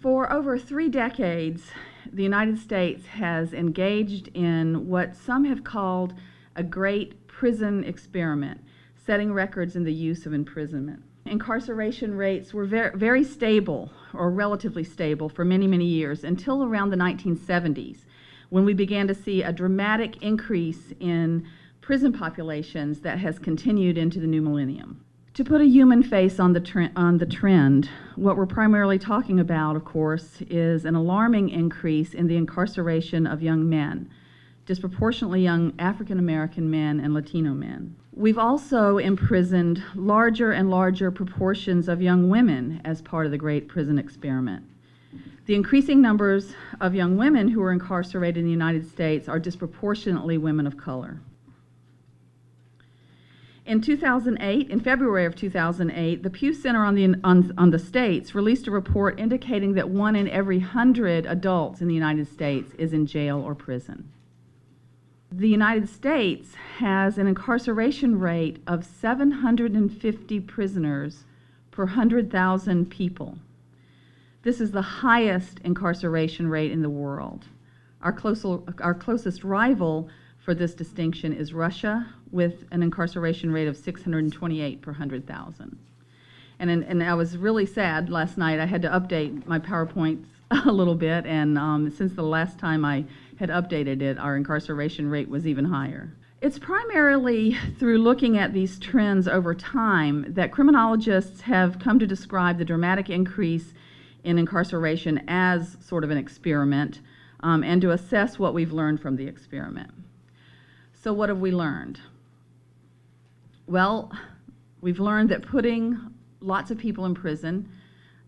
For over 3 decades, the United States has engaged in what some have called a great prison experiment, setting records in the use of imprisonment. Incarceration rates were very stable, or relatively stable, for many, many years, until around the 1970s, when we began to see a dramatic increase in prison populations that has continued into the new millennium. To put a human face on the trend, what we're primarily talking about, of course, is an alarming increase in the incarceration of young men, disproportionately young African American men and Latino men. We've also imprisoned larger and larger proportions of young women as part of the Great Prison Experiment. The increasing numbers of young women who are incarcerated in the United States are disproportionately women of color. In 2008, in February of 2008, the Pew Center on the States released a report indicating that 1 in every 100 adults in the United States is in jail or prison. The United States has an incarceration rate of 750 prisoners per 100,000 people. This is the highest incarceration rate in the world. Our closest rival for this distinction is Russia, with an incarceration rate of 628 per 100,000. And I was really sad last night. I had to update my PowerPoints a little bit, and since the last time I had updated it, our incarceration rate was even higher. It's primarily through looking at these trends over time that criminologists have come to describe the dramatic increase in incarceration as sort of an experiment, and to assess what we've learned from the experiment. So what have we learned? Well, we've learned that putting lots of people in prison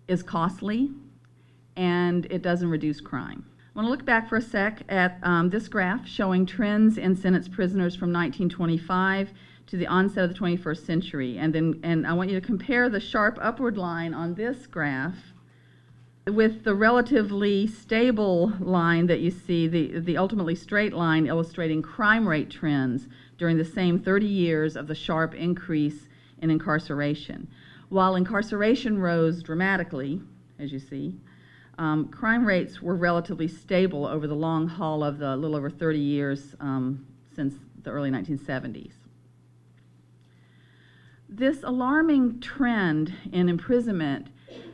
is costly, and it doesn't reduce crime. I want to look back for a sec at this graph showing trends in sentence prisoners from 1925 to the onset of the 21st century. And I want you to compare the sharp upward line on this graph with the relatively stable line that you see, the ultimately straight line illustrating crime rate trends during the same 30 years of the sharp increase in incarceration. While incarceration rose dramatically, as you see, crime rates were relatively stable over the long haul of the little over 30 years since the early 1970s. This alarming trend in imprisonment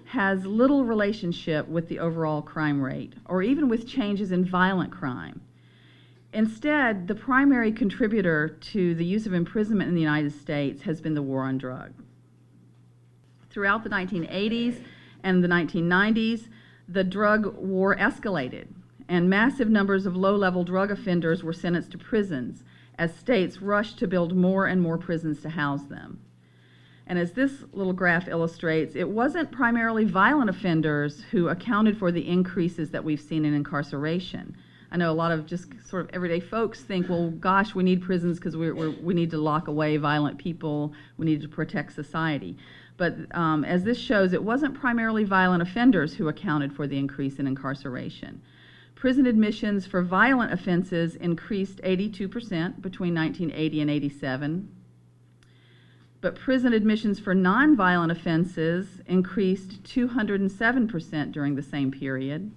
has little relationship with the overall crime rate, or even with changes in violent crime. Instead, the primary contributor to the use of imprisonment in the United States has been the war on drugs. Throughout the 1980s and the 1990s, the drug war escalated, and massive numbers of low-level drug offenders were sentenced to prisons as states rushed to build more and more prisons to house them. And as this little graph illustrates, it wasn't primarily violent offenders who accounted for the increases that we've seen in incarceration. I know a lot of just sort of everyday folks think, well, gosh, we need prisons because we need to lock away violent people, we need to protect society. But as this shows, it wasn't primarily violent offenders who accounted for the increase in incarceration. Prison admissions for violent offenses increased 82% between 1980 and 87. But prison admissions for nonviolent offenses increased 207% during the same period.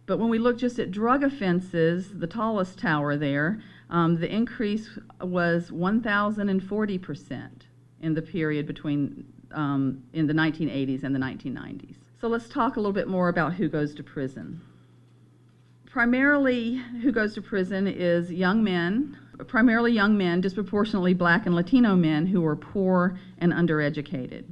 But when we look just at drug offenses, the tallest tower there, the increase was 1,040% in the period between in the 1980s and the 1990s. So let's talk a little bit more about who goes to prison. Primarily, who goes to prison is young men, primarily young men, disproportionately Black and Latino men who are poor and undereducated.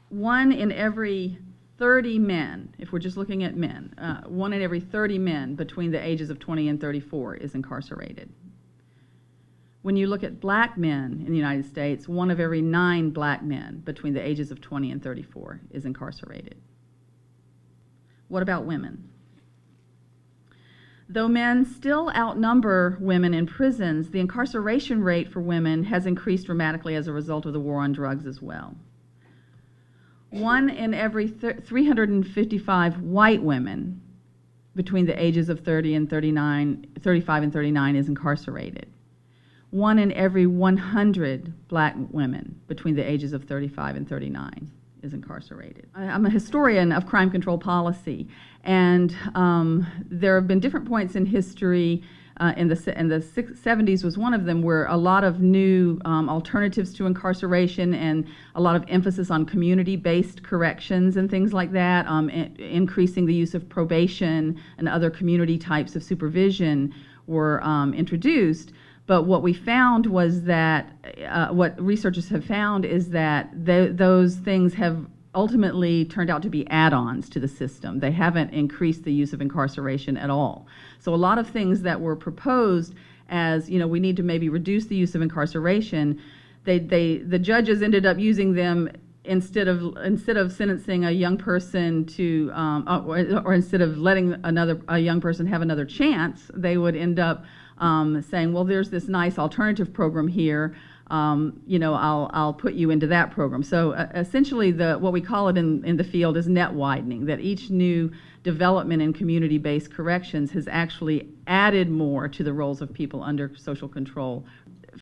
1 in every 30 men, if we're just looking at men, 1 in every 30 men between the ages of 20 and 34 is incarcerated. When you look at Black men in the United States, 1 of every 9 Black men between the ages of 20 and 34 is incarcerated. What about women? Though men still outnumber women in prisons, the incarceration rate for women has increased dramatically as a result of the war on drugs as well. 1 in every 355 white women between the ages of 35 and 39 is incarcerated. 1 in every 100 Black women between the ages of 35 and 39 is incarcerated. I'm a historian of crime control policy, and there have been different points in history. In the 70s was one of them, where a lot of new alternatives to incarceration and a lot of emphasis on community-based corrections and things like that, increasing the use of probation and other community types of supervision were introduced. But what we found was that, what researchers have found is that those things have ultimately turned out to be add-ons to the system. They haven't increased the use of incarceration at all. So a lot of things that were proposed as, we need to maybe reduce the use of incarceration, the judges ended up using them instead of sentencing a young person to, or instead of letting a young person have another chance, they would end up saying, well, there's this nice alternative program here. I'll put you into that program. So essentially, what we call it in the field is net widening, that each new development in community-based corrections has actually added more to the roles of people under social control